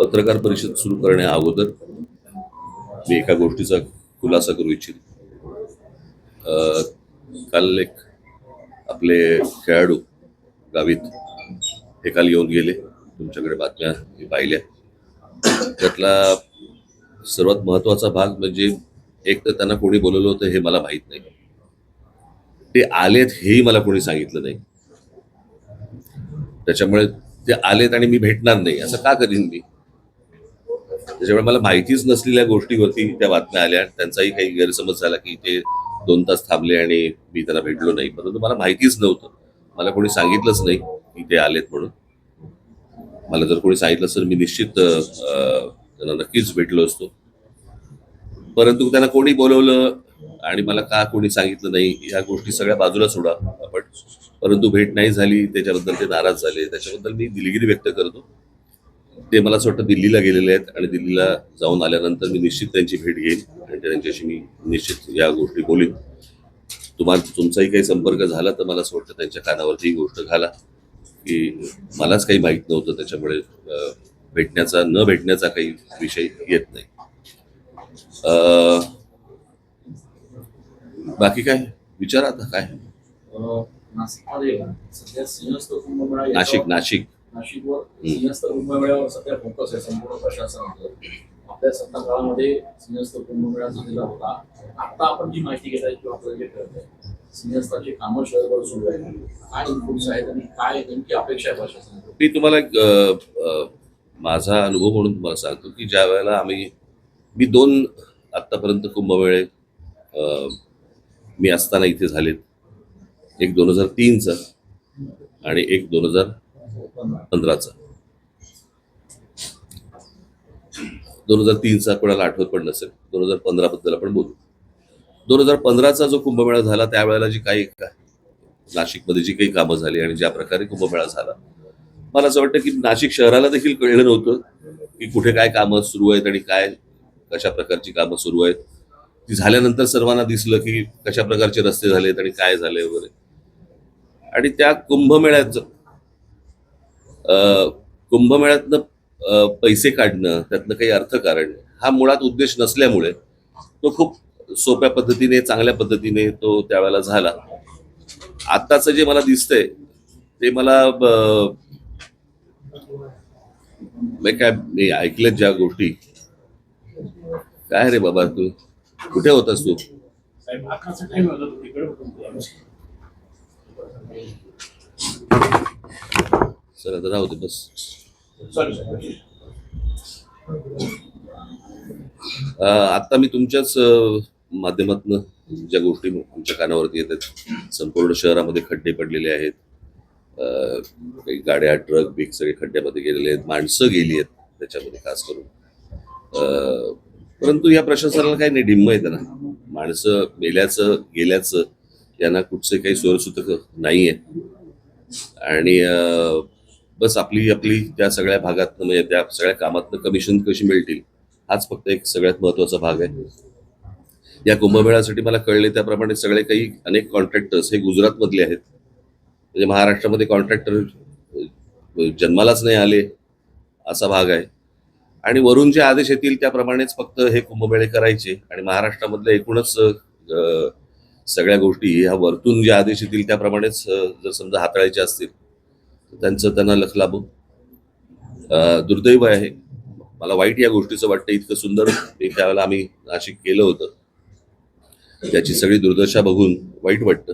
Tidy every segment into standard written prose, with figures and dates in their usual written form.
पत्रकार परिषद सुरू करण्या अगोदर मी एका गोष्टीचा खुलासा करू इच्छितो. काल एक आपले खेळाडू गावित हे काल येऊन गेले. तुमच्याकडे बातम्या मी पाहिल्या. त्यातला सर्वात महत्वाचा भाग म्हणजे एक तर त्यांना कोणी बोलवलं होतं हे मला माहित नाही. ते आलेत हेही मला कोणी सांगितलं नाही. त्याच्यामुळे ते आलेत आणि मी भेटणार नाही असं का करीन मी? त्याच्यामुळे मला माहितीच नसलेल्या गोष्टीवरती त्या बातम्या आल्या. त्यांचाही काही गैरसमज झाला की ते 2 तास थांबले आणि मी त्यांना भेटलो नाही. परंतु मला माहितीच नव्हतं. मला कोणी सांगितलंच नाही की ते आलेत म्हणून. मला जर कोणी सांगितलं असतं मी निश्चित त्यांना नक्कीच भेटलो असतो. परंतु त्यांना कोणी बोलवलं आणि मला का कोणी सांगितलं नाही ह्या गोष्टी सगळ्या बाजूला सोडा आपण. परंतु भेट नाही झाली त्याच्याबद्दल ते नाराज झाले. त्याच्याबद्दल मी दिलगिरी व्यक्त करतो. ते मला असं वाटतं दिल्लीला गेलेले आहेत आणि दिल्लीला जाऊन आल्यानंतर मी निश्चित त्यांची भेट घेईन आणि त्यांच्याशी मी निश्चित या गोष्टी बोलीन. तुमचाही काही संपर्क झाला तर मला असं वाटतं त्यांच्या कानावरती ही गोष्ट घाला की मलाच काही माहीत नव्हतं. त्याच्यामुळे भेटण्याचा न भेटण्याचा काही विषय येत नाही. बाकी काय विचारा आता काय. नाशिकमध्ये सध्या सिंहस्थ कुंभमेळा नाशिकवर सिंहस्थ कुंभमेळ्यावर सध्या फोकस आहे संपूर्ण प्रशासनाचं. आपल्या सत्ता काळामध्ये सिंहस्थ कुंभमेळा झालेला होता. आता आपण जी माहिती घेत आहे किंवा आपल्याला जे कळत आहे सिंहस्थाची कामं शहरभर सुरू आहेत. काय इनपुट्स आहेत आणि काय नेमकी अपेक्षा आहे प्रशासनाची? मी तुम्हाला एक माझा अनुभव म्हणून तुम्हाला सांगतो की ज्या वेळेला मी 2 आत्तापर्यंत कुंभमेळे मी असताना इथे झालेत. एक 2003चा आणि एक 2015चा. 2003चा कोणाला आठवत पण नसेल. 2015 बद्दल आपण बोलू. 2015चा जो कुंभमेळा झाला त्यावेळेला जी काही नाशिकमध्ये जी काही कामं झाली आणि ज्या प्रकारे कुंभमेळा झाला मला असं वाटतं की नाशिक शहराला देखील कळलं नव्हतं की कुठे काय कामं सुरू आहेत आणि काय कशा प्रकारची कामं सुरू आहेत. ती झाल्यानंतर सर्वांना दिसलं की कशा प्रकारचे रस्ते झालेत आणि काय झाले वगैरे. आणि त्या कुंभमेळ्यातनं पैसे काढणं त्यातनं काही अर्थकारण हा मुळात उद्देश नसल्यामुळे तो खूप सोप्या पद्धतीने चांगल्या पद्धतीने तो त्यावेळेला झाला. आत्ताचं जे मला दिसतंय ते मला मी ऐकलेत ज्या गोष्टी. काय रे बाबा तू कुठे होतास तू? सर आता राहू दे बस. आता मी तुमच्याच माध्यमातून ज्या गोष्टी आमच्या कानावरती येतात संपूर्ण शहरामध्ये खड्डे पडलेले आहेत. काही गाड्या ट्रक बिग सगळे खड्ड्यामध्ये गेलेले आहेत. माणसं गेली आहेत त्याच्यामध्ये खास करून. परंतु या प्रशासनाला काही नाही ढिम्म येतं ना. माणसं गेल्याचं यांना कुठचे काही सोयसूत्र नाहीये. आणि बस आपली त्या सगळ्या भागातनं म्हणजे त्या सगळ्या कामातनं कमिशन कशी मिळतील हाच फक्त एक सगळ्यात महत्वाचा भाग आहे. या कुंभमेळ्यासाठी मला कळले त्याप्रमाणे सगळे काही अनेक कॉन्ट्रॅक्टर्स हे गुजरातमधले आहेत. म्हणजे महाराष्ट्रामध्ये कॉन्ट्रॅक्टर जन्मालाच नाही आले असा भाग आहे. आणि वरून जे आदेश येतील त्याप्रमाणेच फक्त हे कुंभमेळे करायचे आणि महाराष्ट्रामधल्या एकूणच सगळ्या गोष्टी ह्या वरतून जे आदेश येतील त्याप्रमाणेच जर समजा हाताळायचे असतील तर त्यांना लख लाभो. दुर्दैव आहे. मला वाईट या गोष्टीचं वाटतं. इतकं सुंदर त्यावेळेला आम्ही नाशिक केलं होतं त्याची सगळी दुर्दशा बघून वाईट वाटतं.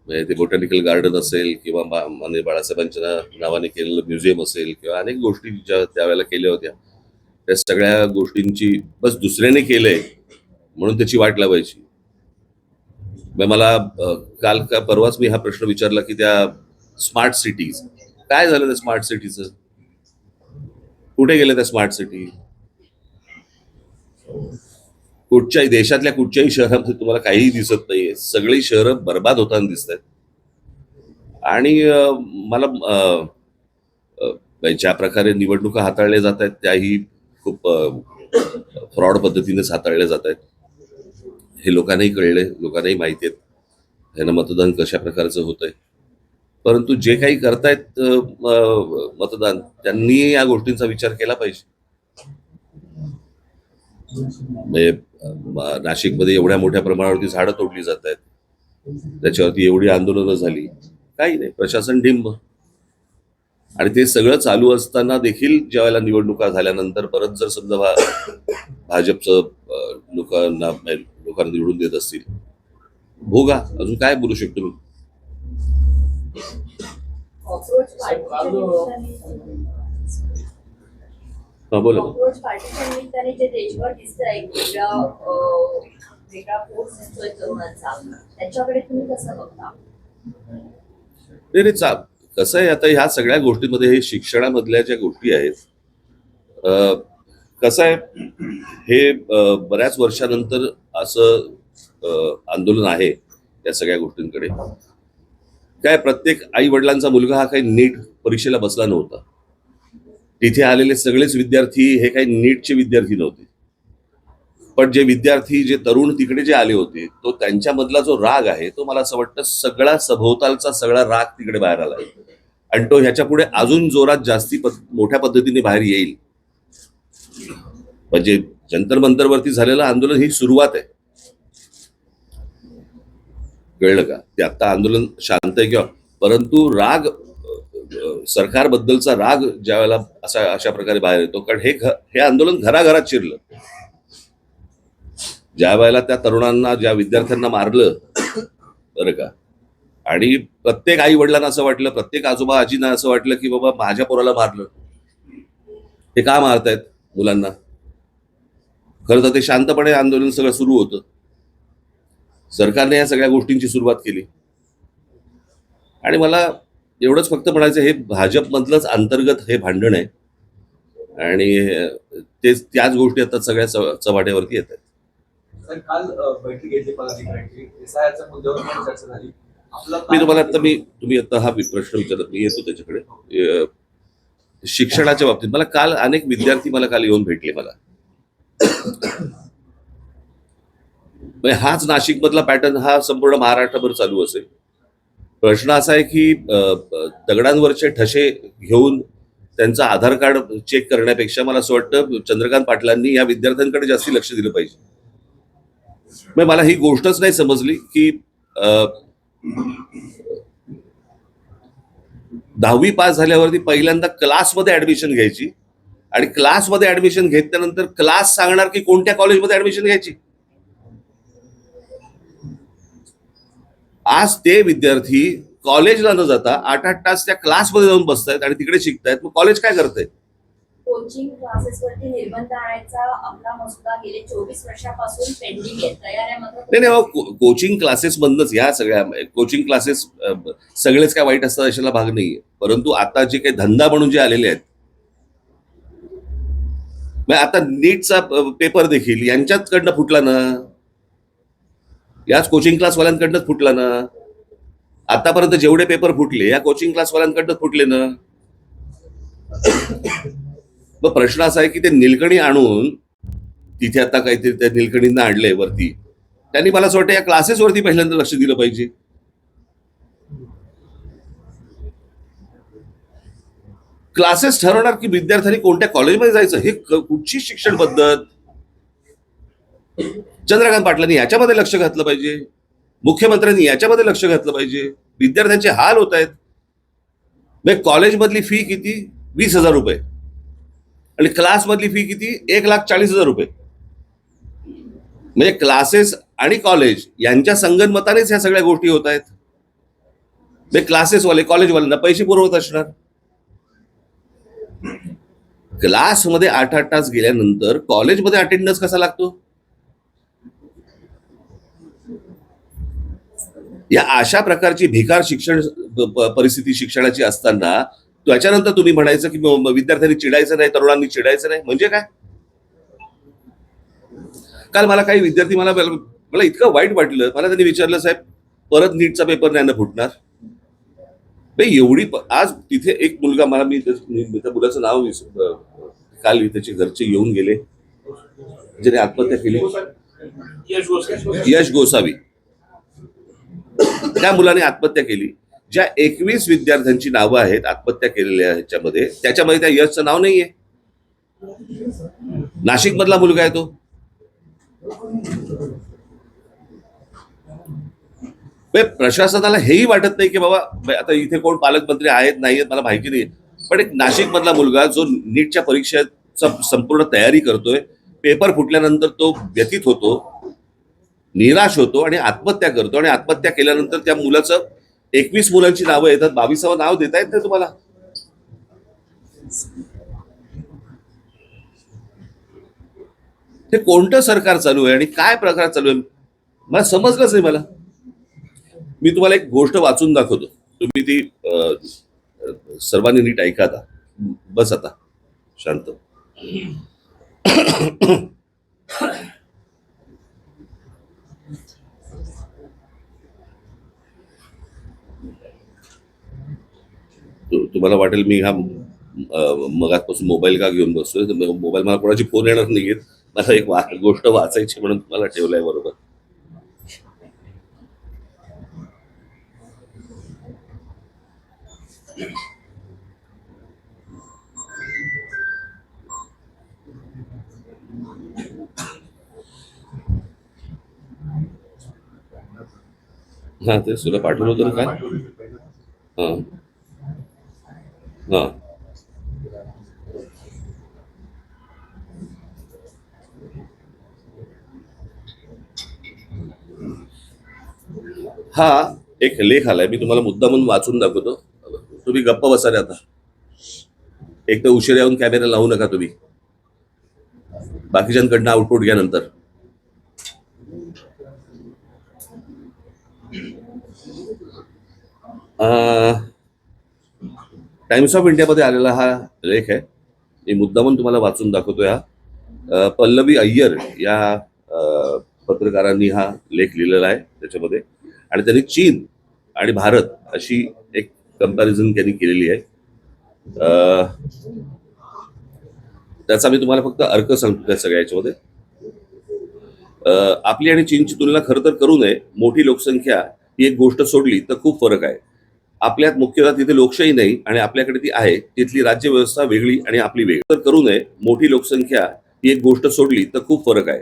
म्हणजे ते बोटॅनिकल गार्डन असेल किंवा माननीय बाळासाहेबांच्या नावाने केलेलं म्युझियम असेल किंवा अनेक गोष्टी ज्या त्यावेळेला केल्या होत्या त्या सगळ्या गोष्टींची बस दुसऱ्याने केलंय म्हणून त्याची वाट लावायची. मला काल का परवाच मी हा प्रश्न विचारला की त्या स्मार्ट सिटीज काय झालं. त्या स्मार्ट सिटीचं कुठे गेलं? त्या स्मार्ट सिटी कुठच्याही देशातल्या कुठच्याही शहरामध्ये तुम्हाला काहीही दिसत नाहीये. सगळी शहरं बर्बाद होताना दिसत आहेत. आणि मला ज्या प्रकारे निवडणुका हाताळल्या जात आहेत त्याही खूप फ्रॉड पद्धतीनेच हाताळल्या जात आहेत. हे लोकांनाही कळलंय. लोकांनाही माहिती आहेत ह्यानं मतदान कशा प्रकारचं होतंय. परंतु जे काही करतायत मतदान त्यांनी या गोष्टींचा विचार केला पाहिजे. म्हणजे नाशिकमध्ये एवढ्या मोठ्या प्रमाणावरती झाडं तोडली जात आहेत, त्याच्यावरती एवढी आंदोलनं झाली, काही नाही, प्रशासन डिंब. आणि ते सगळं चालू असताना देखील ज्या वेळेला निवडणुका झाल्यानंतर परत जर समजा भाजपचं लोकांना निवडून देत असतील, भोगा. अजून काय बोलू शकतो मी? कॉक्रोच बोला. पार्टीच्या निमित्ताने जे देशभर दिसतंय वेगळा फोर्स दिसतोय तरुणांचा, त्याच्याकडे तुम्ही कसं बघता? नाही, कसं आहे, आता ह्या सगळ्या गोष्टींमध्ये हे शिक्षणामधल्या ज्या गोष्टी आहेत, कसं आहे, हे बऱ्याच वर्षानंतर असं आंदोलन आहे या सगळ्या गोष्टींकडे. काय, प्रत्येक आई वडिलांचा मुलगा हा काही नीट परीक्षेला बसला नव्हता. तिथे आलेले सगळेच विद्यार्थी हे काही नीटचे विद्यार्थी नव्हते. पण जे विद्यार्थी, जे तरुण तिकडे जे आले होते, तो त्यांच्यामधला जो राग आहे, तो मला असं वाटतं सगळा सभोवतालचा सगळा राग तिकडे बाहेर आला, आणि तो ह्याच्या पुढे अजून जोरात जास्ती मोठ्या पद्धतीने बाहेर येईल. म्हणजे जंतर मंतरवरती झालेलं आंदोलन ही सुरुवात आहे, कळलं का? ते आता आंदोलन शांत आहे किंवा, परंतु राग, सरकारबद्दलचा राग ज्या वेळेला अशा प्रकारे बाहेर येतो, कारण हे आंदोलन घराघरात शिरलं. ज्या वेळेला त्या तरुणांना, ज्या विद्यार्थ्यांना मारलं, बरं का, आणि प्रत्येक आई वडिलांना असं वाटलं, प्रत्येक आजोबा आजींना असं वाटलं की बाबा माझ्या पोराला मारलं, हे का मारतायत मुलांना? खरं तर ते शांतपणे आंदोलन सगळं सुरू होतं. सरकारने या सगळ्या गोष्टींची सुरुवात केली. आणि मला एवढंच फक्त म्हणायचं, हे भाजपमधलंच अंतर्गत हे भांडण आहे, आणि त्याच गोष्टी आता सगळ्या चव्हाट्यावरती येत आहेत. काल बैठक घेतली पदाधिकाऱ्यांची, एसआयआरच्या मुद्द्यावर पण चर्चा झाली. मी तुम्हाला आता तुम्ही आता हा प्रश्न विचारत, मी येतो त्याच्याकडे. शिक्षणाच्या बाबतीत मला काल अनेक विद्यार्थी मला काल येऊन भेटले. मला हाच नाशिक मधला पॅटर्न हा संपूर्ण महाराष्ट्रभर चालू असेल. प्रश्न असा आहे की दगडांवरचे ठसे घेऊन त्यांचं आधार कार्ड चेक करण्यापेक्षा मला असं वाटतं चंद्रकांत पाटलांनी या विद्यार्थ्यांकडे जास्ती लक्ष दिलं पाहिजे. मला ही गोष्टच नाही समजली की 10वी पास झाल्यावरती पहिल्यांदा क्लासमध्ये ऍडमिशन घ्यायची, आणि क्लासमध्ये ऍडमिशन घेतल्यानंतर क्लास सांगणार की कोणत्या कॉलेजमध्ये ऍडमिशन घ्यायची. आज ते विद्यार्थी कॉलेजला न जाता 8-8 तास त्या क्लासमध्ये जाऊन बसतायत आणि तिकडे शिकतायत. मग कॉलेज काय करतंय? कोचिंग क्लासेसवरती निर्बंध आणायचा आपला मसुदा गेले 24 वर्षापासून पेंडिंग आहे, तयार आहे. मात्र नाही, कोचिंग क्लासेस बंदच. ह्या सगळ्या कोचिंग क्लासेस सगळेच काय वाईट असतात अशाला भाग नाहीये, परंतु आता जे काही धंदा म्हणून जे आलेले आहेत, आता नीटचा पेपर देखील यांच्याकडनं फुटला ना, याच कोचिंग क्लासवाल्यांकडनंच फुटला ना. आतापर्यंत जेवढे पेपर फुटले या कोचिंग क्लासवाल्यांकडनंच फुटले ना. मग प्रश्न असा आहे की ते निलकणी आणून तिथे आता काहीतरी त्या निलकणींना आणलंय वरती, त्यांनी मला असं वाटतं या क्लासेसवरती पहिल्यांदा लक्ष दिलं पाहिजे. क्लासेस ठरवणार की विद्यार्थ्यांनी कोणत्या कॉलेजमध्ये जायचं, हे कुठची शिक्षण पद्धत? चंद्रकांत पाटलांनी याच्यामध्ये लक्ष घातलं पाहिजे, मुख्यमंत्र्यांनी याच्यामध्ये लक्ष घातलं पाहिजे. विद्यार्थ्यांचे हाल होत आहेत. कॉलेजमधली फी किती? 20,000 रुपये, आणि क्लासमधली फी किती? 1,40,000 रुपये. म्हणजे क्लासेस आणि कॉलेज यांच्या संगनमतानेच ह्या सगळ्या गोष्टी होत आहेत. क्लासेसवाले कॉलेजवाल्यांना पैसे पुरवत असणार. क्लासमध्ये 8-8 तास गेल्यानंतर कॉलेजमध्ये अटेंडन्स कसा लागतो? या अशा प्रकारची भिकार शिक्षण परिस्थिती शिक्षणाची असताना त्याच्यानंतर तुम्ही म्हणायचं की विद्यार्थ्यांनी चिडायचं नाही, तरुणांनी चिडायचं नाही, म्हणजे काय? काल मला काही विद्यार्थी मला इतकं वाईट वाटलं. मला त्यांनी विचारलं, साहेब परत नीटचा पेपर नाही ना फुटणार? एवढी आज तिथे एक मुलगा, मी त्या मुलाचं नाव काल त्याचे घरचे येऊन गेले, ज्याने आत्महत्या केली, यश गोसावी. त्या मुलाने आत्महत्या केली. ज्या 21 विद्यार्थ्यांची नावं आहेत आत्महत्या केलेल्या ह्याच्यामध्ये, त्याच्यामध्ये त्या यशचं नाव नाहीये. नाशिक मधला मुलगा आहे तो. प्रशासनाला हेही वाटत नाही की बाबा आता इथे कोण पालकमंत्री आहेत नाही आहेत मला माहिती नाही, पण एक नाशिक मधला मुलगा जो नीटच्या परीक्षेचा संपूर्ण तयारी करतोय, पेपर फुटल्यानंतर तो व्यथित होतो, निराश होतो आणि आत्महत्या करतो, आणि आत्महत्या केल्यानंतर त्या मुलाचं 21 मुलांची नावं येतात, 22वं नाव देता येत नाही तुम्हाला. हे कोणतं सरकार चालू आहे आणि काय प्रकार चालू आहे मला समजलंच नाही. मला मी तुम्हाला एक गोष्ट वाचून दाखवतो, तुम्ही ती सर्वांनी नीट ऐका. आता बस, आता शांत. तुम्हाला वाटेल मी हा मगाचपासून मोबाईल का घेऊन बसतोय, तर मोबाईल मला कोणाची फोन येणार नाहीये, मला एक गोष्ट वाचायची म्हणून तुम्हाला ठेवलंय बरोबर. हा, ते तुला पाठवलं होतं ना काय. हा हा हा एक लेख आलाय, मी तुम्हाला मुद्दा म्हणून वाचून दाखवतो. तुम्ही गप्प बसा रे आता. एक तर उशिरा येऊन कॅमेरा लावू नका तुम्ही, बाकीच्यांकडनं आउटपुट घ्या नंतर. टाइम्स ऑफ इंडियामध्ये आलेला हा लेख आहे, मी मुद्दा म्हणून तुम्हाला वाचून दाखवतोय. हा पल्लवी अय्यर या पत्रकारांनी हा लेख लिहिलेला आहे त्याच्यामध्ये, आणि त्यांनी चीन आणि भारत अशी एक कंपॅरिझन त्यांनी केलेली आहे. त्याचा मी तुम्हाला फक्त अर्क सांगतो त्या सगळ्या याच्यामध्ये. आपली आणि चीनची तुलना खरं तर करू नये. मोठी लोकसंख्या ही एक गोष्ट सोडली तर खूप फरक आहे. आपल्यात मुख्यतः तिथे लोकशाही नाही आणि आपल्याकडे ती आहे. तिथली राज्य व्यवस्था वेगळी आणि आपली वेगळी. तर करू नये. मोठी लोकसंख्या ही एक गोष्ट सोडली तर खूप फरक आहे.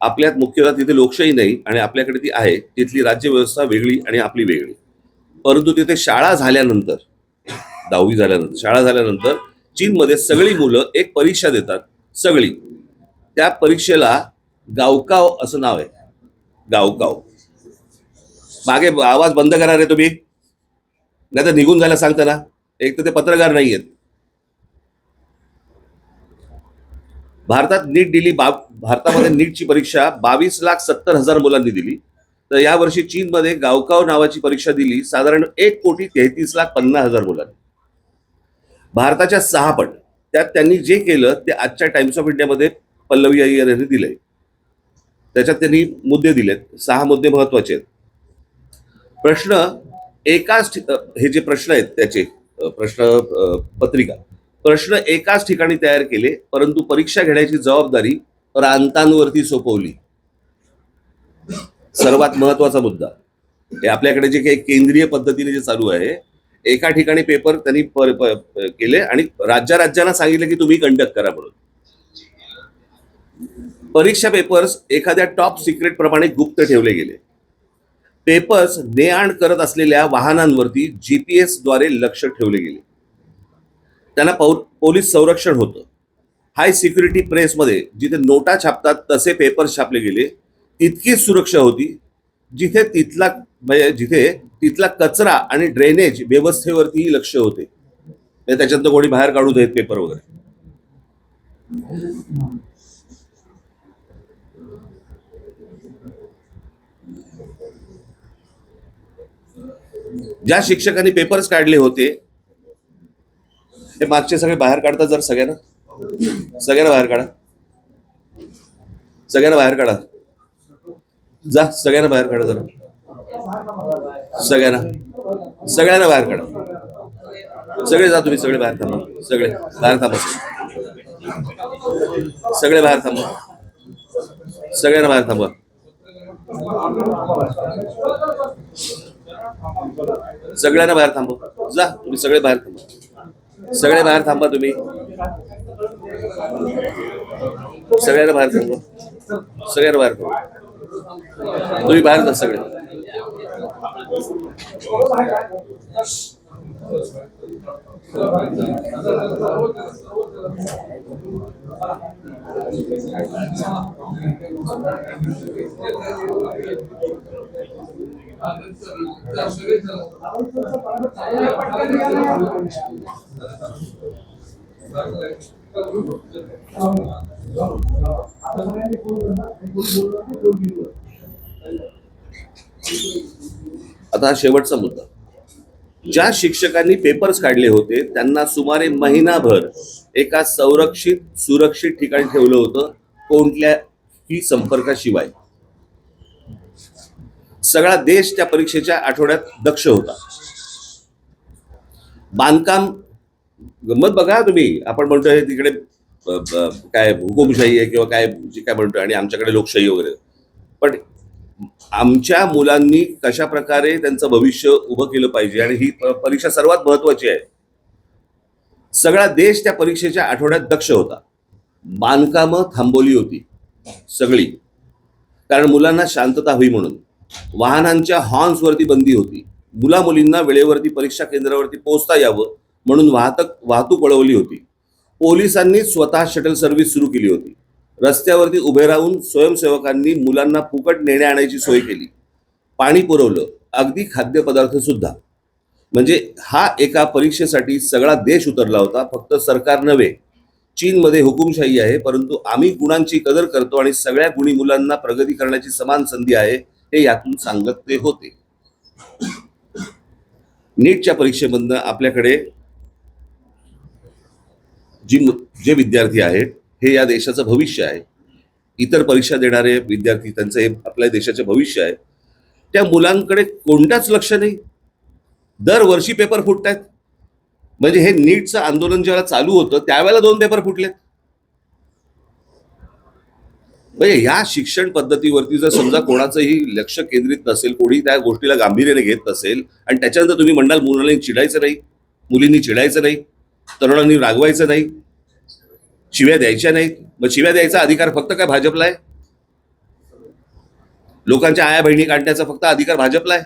आपल्यात मुख्यतः तिथे लोकशाही नाही आणि आपल्याकडे ती आहे. तिथली राज्य व्यवस्था वेगळी आणि आपली वेगळी. परंतु तिथे शाळा झाल्यानंतर, 10वी झाल्यानंतर, शाळा झाल्यानंतर चीनमध्ये सगळी मुलं एक परीक्षा देतात. सगळी. त्या परीक्षेला गावकाव असं नाव आहे. गावकाव. मागे आवाज बंद करा रे तुम्ही, नाही तर निघून जायला सांगता ना. एक तर ते पत्रकार नाहीयेत. भारतात नीट दिली, भारतामध्ये नीटची परीक्षा 22,70,000 मुलांनी दिली. तर यावर्षी चीनमध्ये गावकाव नावाची परीक्षा दिली साधारण 1,33,50,000 मुलांनी. भारताच्या 6 पट. त्यात त्यांनी जे केलं ते आजच्या टाइम्स ऑफ इंडियामध्ये पल्लवी अय्यर यांनी दिलंय. त्याच्यात त्यांनी मुद्दे दिलेत, 6 मुद्दे महत्वाचे आहेत. प्रश्न एकाच, हे जे प्रश्न आहेत त्याचे प्रश्न पत्रिका, प्रश्न एकाच ठिकाणी तयार केले, परंतु परीक्षा घेण्याची जबाबदारी प्रांतांवरती सोपवली. सर्वात महत्वाचा मुद्दा हे आपल्याकडे जे काही केंद्रीय पद्धतीने जे चालू आहे, एका ठिकाणी पेपर त्यांनी केले आणि राज्यांना सांगितलं की तुम्ही कंडक्ट करा म्हणून. परीक्षा पेपर्स एखाद्या टॉप सिक्रेट प्रमाणे गुप्त ठेवले गेले. पेपर्स ने आण करत असलेल्या वाहनांवरती GPS द्वारे लक्ष ठेवले गेले. त्यांना पोलीस संरक्षण होतं. हाय सिक्युरिटी प्रेसमध्ये जिथे नोटा छापतात तसे पेपर्स छापले गेले. तितकीच सुरक्षा होती जिथे तिथला कचरा आणि ड्रेनेज व्यवस्थेवरतीही लक्ष होते. त्याच्यातनं कोणी बाहेर काढू देत पेपर वगैरे. ज्या शिक्षकांनी पेपर्स काढले होते ते मागचे सगळे बाहेर काढतात. जर सगळ्यांना बाहेर काढा. सगळ्यांना बाहेर काढा. जा, सगळ्यांना बाहेर काढा. जरा सगळ्यांना बाहेर काढा. सगळे जा, तुम्ही सगळे बाहेर थांबा. सगळे बाहेर थांबा. सगळे बाहेर थांबा. सगळ्यांना बाहेर थांबा. सगळ्यांना बाहेर थांबा. जा, तुम्ही सगळे बाहेर थांबा. सगळे बाहेर थांबा. तुम्ही सगळ्यांना बाहेर थांबवा, सगळ्यांना बाहेर थांबवा. तुम्ही बाहेर जा सगळे. आता हा शेवटचा मुद्दा. ज्या शिक्षकांनी पेपर्स काढले होते त्यांना सुमारे महिनाभर एका सुरक्षित ठिकाणी ठेवलं होतं, कोणत्याही संपर्काशिवाय. सगळा देश त्या परीक्षेच्या आठवड्यात दक्ष होता. बांधकाम गंमत बघा तुम्ही, आपण म्हणतोय तिकडे काय हुकुमशाही आहे किंवा काय जे काय म्हणतोय आणि आमच्याकडे लोकशाही वगैरे, पण आमच्या मुलांनी कशा प्रकारे त्यांचं भविष्य उभं केलं पाहिजे आणि ही परीक्षा सर्वात महत्वाची आहे. सगळा देश त्या परीक्षेच्या आठवड्यात दक्ष होता. बांधकामं थांबवली होती सगळी, कारण मुलांना शांतता हवी म्हणून. वाहनांच्या हॉर्न्सवरती बंदी होती. मुला-मुलींना वेळेवरती परीक्षा केंद्रावरती पोहोचता यावं म्हणून वाहतूक वळवली होती. पोलिसांनी स्वतः शटल सर्व्हिस सुरू केली होती. रस्त्यावरती उभे राहून स्वयंसेवकांनी मुलांना फुकट नेण्या आणायची सोय केली. पाणी पुरवलं, अगदी खाद्यपदार्थ सुद्धा. म्हणजे हा एका परीक्षेसाठी सगळा देश उतरला होता. फक्त सरकार नव्हे, चीनमध्ये हुकुमशाही आहे, परंतु आम्ही गुणांची कदर करतो आणि सगळ्या गुणी मुलांना प्रगती करण्याची समान संधी आहे, हे यातून सांगत ते होते. नीटच्या परीक्षेमधनं आपल्याकडे जे विद्यार्थी आहेत हे या देशाचं भविष्य आहे. इतर परीक्षा देणारे विद्यार्थी त्यांचं हे आपल्या देशाचे भविष्य आहे. त्या मुलांकडे कोणताच लक्ष नाही. दरवर्षी पेपर फुटत आहेत. म्हणजे हे नीटचं आंदोलन जेव्हा चालू होतं त्यावेळेला 2 पेपर फुटलेत. म्हणजे या शिक्षण पद्धतीवरती जर समजा कोणाचंही लक्ष केंद्रित नसेल, कोणी त्या गोष्टीला गांभीर्याने घेत नसेल आणि त्याच्यानंतर तुम्ही म्हणाल मुलांनी चिडायचं नाही, मुलींनी चिडायचं नाही, तरुणांनी रागवायचं नाही, शिव्या द्यायच्या नाहीत. मग शिव्या द्यायचा अधिकार फक्त काय भाजपला आहे? लोकांच्या आया बहिणी काढण्याचा फक्त अधिकार भाजपला आहे?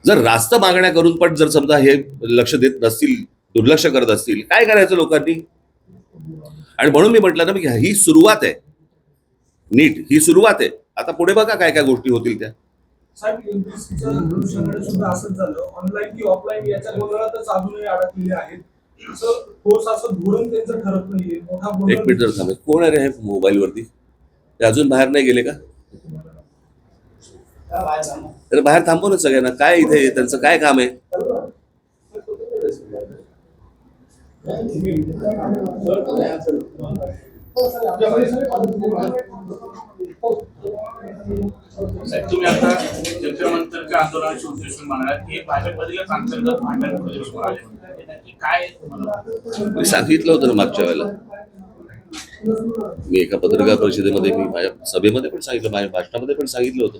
जर रास्त मागण्या करून पण जर समजा हे लक्ष देत नसतील, दुर्लक्ष करत असतील, काय करायचं लोकांनी? आणि म्हणून मी म्हटलं ना, ही सुरुवात आहे. नीट ही सुरुवात आहे. आता पुढे बघा काय काय गोष्टी होतील त्या. साहेब, सुद्धा असंच झालं. ऑनलाईन की ऑफलाईन याच्या गोंधळातच अजूनही अडकलेले आहेत. ठोस असं धोरण त्यांचं ठरत नाहीये. मोठा एक मिनिट जर थांबे. कोण आहे रे हे मोबाईल वरती? ते अजून बाहेर नाही गेले का? तर बाहेर थांबव ना सगळ्यांना. काय इथे त्यांचं काय काम आहे? तुम्ही आता जंतर-मंतरच्या आंदोलनाची उद्देशून म्हणालात की भाजपमधीलच अंतर्गत भांडण काय? मी सांगितलं होतं ना मागच्या वेळेला. मी एका पत्रकार परिषदेमध्ये, मी माझ्या सभेमध्ये पण सांगितलं, माझ्या भाषणामध्ये पण सांगितलं होतं.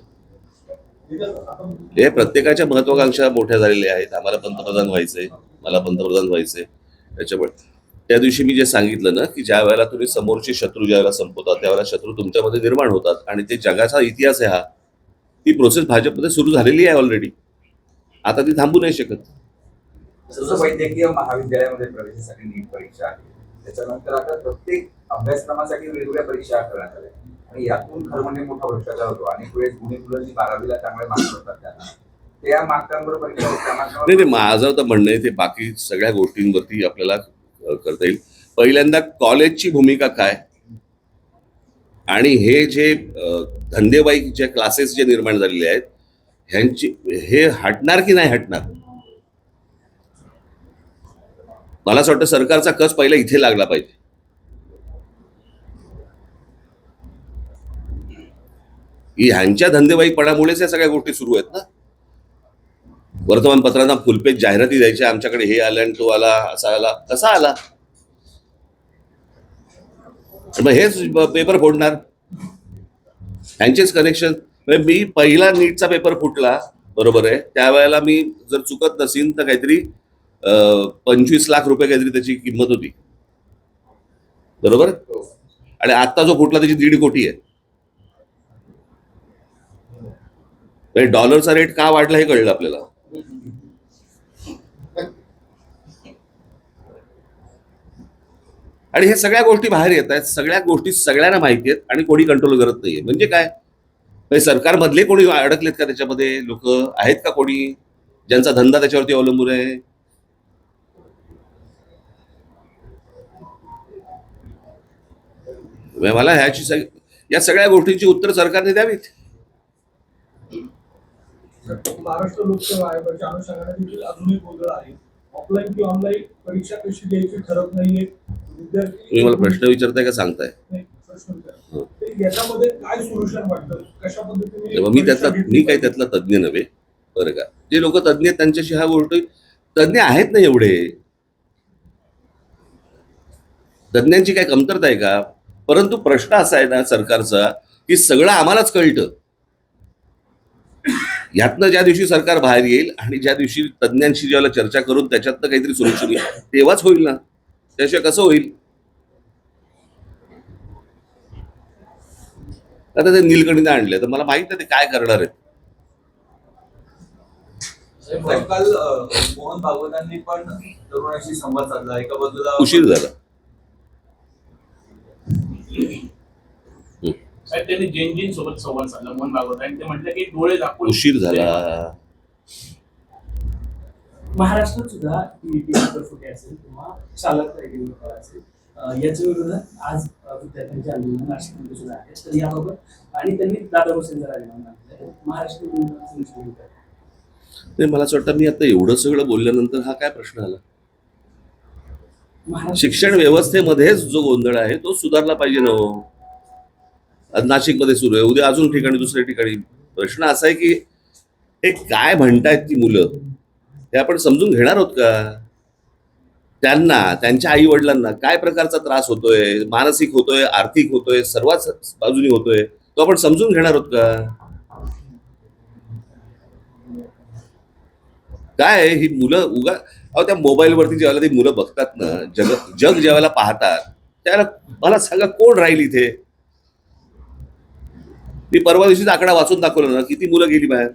हे प्रत्येकाच्या महत्वाकांक्षा मोठ्या झालेल्या आहेत. आम्हाला पंतप्रधान व्हायचंय, मला पंतप्रधान व्हायचंय. त्याच्यामुळे त्या दिवशी मी जे सांगितलं ना, की ज्या वेळेला तुम्ही समोरचे शत्रू ज्या वेळेला संपवतात त्यावेळेला शत्रू तुमच्यामध्ये निर्माण होतात आणि ते जगाचा इतिहास आहे. हा ती प्रोसेस भाजपमध्ये सुरू झालेली आहे ऑलरेडी. आता ती थांबू नाही शकत. जसं वैद्यकीय महाविद्यालयामध्ये प्रवेशासाठी नीट परीक्षा आहे, त्याच्यानंतर आता प्रत्येक अभ्यासक्रमासाठी वेगवेगळ्या परीक्षा करण्यात आल्या आणि यातून खरं म्हणजे मोठा भ्रष्टाचार होतो. आणि पुढे गुणी मुलं जी 12वीला चांगले मार्क्स होतात त्यांना त्या मार्कांवर परीक्षा नाही, माझं तर म्हणणं आहे ते बाकी सगळ्या गोष्टींवरती आपल्याला करता येईल. पहिल्यांदा कॉलेजची भूमिका काय आणि हे जे धंदेबाईचे क्लासेस जे निर्माण झालेले आहेत ह्यांची, हे हटणार की नाही हटणार? मला असं वाटतं सरकारचा कस पहिला इथे लागला पाहिजे. ह्यांच्या धंदेबाईपणामुळेच या सगळ्या गोष्टी सुरू आहेत ना. वर्तमानपत्रांना फुलपेज जाहिराती द्यायच्या, आमच्याकडे हे आलं आणि तो आला, असा आला, कसा आला? मग हेच पेपर फोडणार, ह्यांचेच कनेक्शन. मी पहिला नीटचा पेपर फुटला, बरोबर आहे, त्यावेळेला मी जर चुकत नसीन तर काहीतरी 25 लाख रुपये काहीतरी त्याची किंमत होती, बरोबर. आणि आता जो फुटला त्याची 1.5 कोटी आहे. म्हणजे डॉलरचा रेट का वाढला हे कळलं आपल्याला. आणि हे सगळ्या गोष्टी बाहेर येत आहेत, सगळ्या गोष्टी सगळ्यांना माहिती आहेत आणि कोणी कंट्रोल करत नाहीये. म्हणजे काय, म्हणजे सरकारमधले कोणी अडकलेत का त्याच्यामध्ये? लोक आहेत का कोणी ज्यांचा धंदा त्याच्यावरती अवलंबून आहे? म्हणजे मला या सगळ्या गोष्टींची उत्तर सरकारने द्यावीत. महाराष्ट्र लोकसेवा आयोगाच्या अनुषंगाने देखील अजूनही गोंधळ आहे. ऑफलाईन किंवा ऑनलाईन परीक्षा कशी द्यायची ठरत नाहीये. तुम्ही मला प्रश्न विचारताय का सांगताय? तर याच्यामध्ये काय सोल्युशन वाटतं, कशा पद्धतीने? मी काही त्यातला तज्ज्ञ नव्हे, बरं का. जे लोक तज्ज्ञ आहेत त्यांच्याशी ह्या गोष्टी, तज्ज्ञ आहेत ना एवढे, तज्ज्ञांची काय कमतरता आहे का? परंतु प्रश्न असा आहे ना सरकारचा, की सगळं आम्हालाच कळतं. यातनं ज्या दिवशी सरकार बाहेर येईल आणि ज्या दिवशी तज्ज्ञांशी ज्याला चर्चा करून त्याच्यातनं काहीतरी सोल्युशन येईल तेव्हाच होईल ना, त्याशिवाय कसं होईल? आता ते नीलकंठीने आणले तर मला माहित नाही ते काय करणार आहेत. काल मोहन भागवतांनी पण तरुणाशी संवाद साधला. एका बाजूला उशीर झाला. साहेब त्यांनी जैन सोबत संवाद साधला मोहन भागवत आणि ते म्हटलं की डोळे दाखवून उशीर झाला. महाराष्ट्रात सुद्धा पेपर फुटे असेल किंवा चालक असेल याच्या विरोधात आज विद्यार्थ्यांचे आंदोलन नाशिकमध्ये सुद्धा आहे. तर याबाबत आणि त्यांनी दादा भोसेंचं राजीनामा मागितलं. महाराष्ट्र नाही, मला असं वाटतं मी आता एवढं सगळं बोलल्यानंतर हा काय प्रश्न आला? शिक्षण व्यवस्थेमध्येच जो गोंधळ आहे तो सुधारला पाहिजे ना. आज नाशिकमध्ये सुरू आहे, उद्या अजून ठिकाणी, दुसऱ्या ठिकाणी. प्रश्न असा आहे की हे काय म्हणतायत ती मुलं, हे आपण समजून घेणार आहोत का? त्यांना, त्यांच्या आई वडिलांना काय प्रकारचा त्रास होतोय, मानसिक होतोय, आर्थिक होतोय, सर्वच बाजूनी होतोय, तो आपण समजून घेणार आहोत का? काय ही मुलं उगा त्या मोबाईलवरती ज्यावेळेला ती मुलं बघतात ना, जग ज्यावेळेला पाहतात त्यावेळेला मला सांगा कोण राहील इथे? मी परवा दिवशीचा आकडा वाचून दाखवला ना, किती मुलं गेली बाहेर.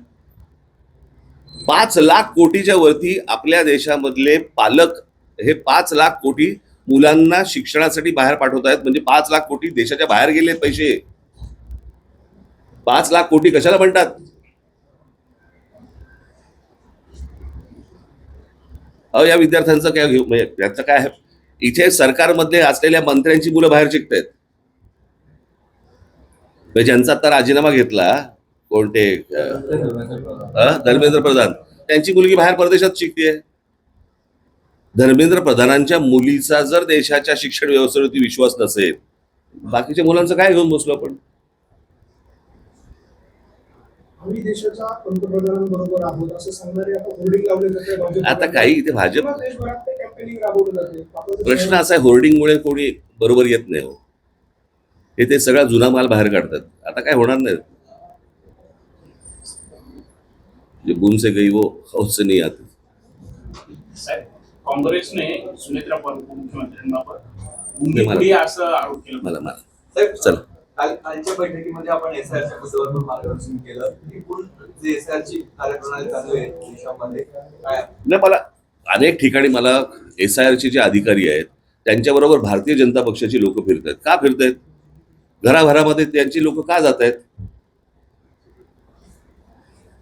5 लाख कोटीच्या वरती आपल्या देशामधले पालक हे 5 लाख कोटी मुलांना शिक्षणासाठी बाहेर पाठवत आहेत. म्हणजे 5 लाख कोटी देशाच्या बाहेर गेले पैसे. 5 लाख कोटी कशाला म्हणतात? या विद्यार्थ्यांचं काय घेऊ, म्हणजे त्याचं काय? इथे सरकारमध्ये असलेल्या मंत्र्यांची मुलं बाहेर शिकतायत. ज्यांचा आता राजीनामा घेतला, कोणते धर्मेंद्र प्रधान, त्यांची मुलगी बाहेर परदेशात शिकतेय. धर्मेंद्र प्रधानांच्या मुलीचा जर देशाच्या शिक्षण व्यवस्थेवरती विश्वास नसेल, बाकीच्या मुलांचं काय घेऊन बसलो आपण? आम्ही देशाच्या पंतप्रधानांबरोबर आहोत असं सांगणारे आता होर्डिंग लावले जाते. आता काही इथे भाजप देशभरात ते कॅम्पेनिंग राबवलं जाते. प्रश्न असा आहे, होर्डिंगमुळे कोणी बरोबर येत नाही हो. ते सगळा जुना माल बाहेर काढतात. आता काय होणार नाही. जे बूम से गई वो हौस से नहीं आती. साहेब काँग्रेसने सुनेत्रा मुख्यमंत्र्यांबाबत असं आरोप केला. मला साहेब, चला. कालच्या बैठकीमध्ये आपण एसआयआरच्या मुद्द्यावर पण मार्गदर्शन केलं. एकूण जे एसआयआरची कार्यप्रणाली चालू आहे देशामध्ये काय? नाही, मला अनेक ठिकाणी मला SIRचे जे अधिकारी आहेत त्यांच्याबरोबर भारतीय जनता पक्षाची लोक फिरत आहेत. का फिरत आहेत? घराघरामध्ये त्यांची लोक का जात आहेत?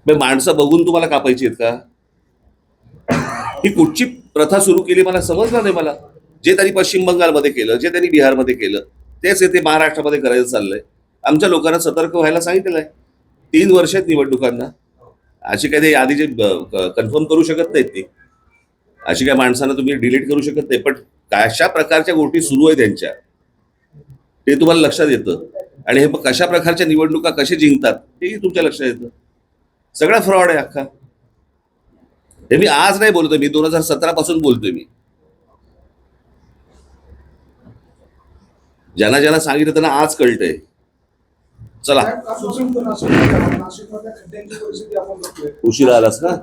माणसं बघून तुम्हाला कापायची आहेत का? ही कुठची प्रथा सुरू केली मला समजलं नाही. मला जे त्यांनी पश्चिम बंगालमध्ये केलं, जे त्यांनी बिहारमध्ये केलं, तेच येथे महाराष्ट्रामध्ये करायचं चाललंय. आमच्या लोकांना सतर्क व्हायला सांगितलेलं आहे. 3 वर्ष आहेत निवडणुकांना. अशी काय ते आधी जे कन्फर्म करू शकत नाहीत ती, अशी काय माणसांना तुम्ही डिलीट करू शकत नाही. पण कशा प्रकारच्या गोष्टी सुरू आहेत त्यांच्या ते तुम्हाला लक्षात येतं. आणि हे कशा प्रकारच्या निवडणुका कसे जिंकतात तेही तुमच्या लक्षात येतं. सगळा फ्रॉड आहे अख्खा. हे मी आज नाही बोलतोय, मी 2017 पासून बोलतोय. मी ज्यांना ज्यांना सांगितलं त्यांना आज कळतंय. चला, नाशिकमध्ये खड्ड्यांची परिस्थिती आपण बघतोय. उशिरा आलास ना.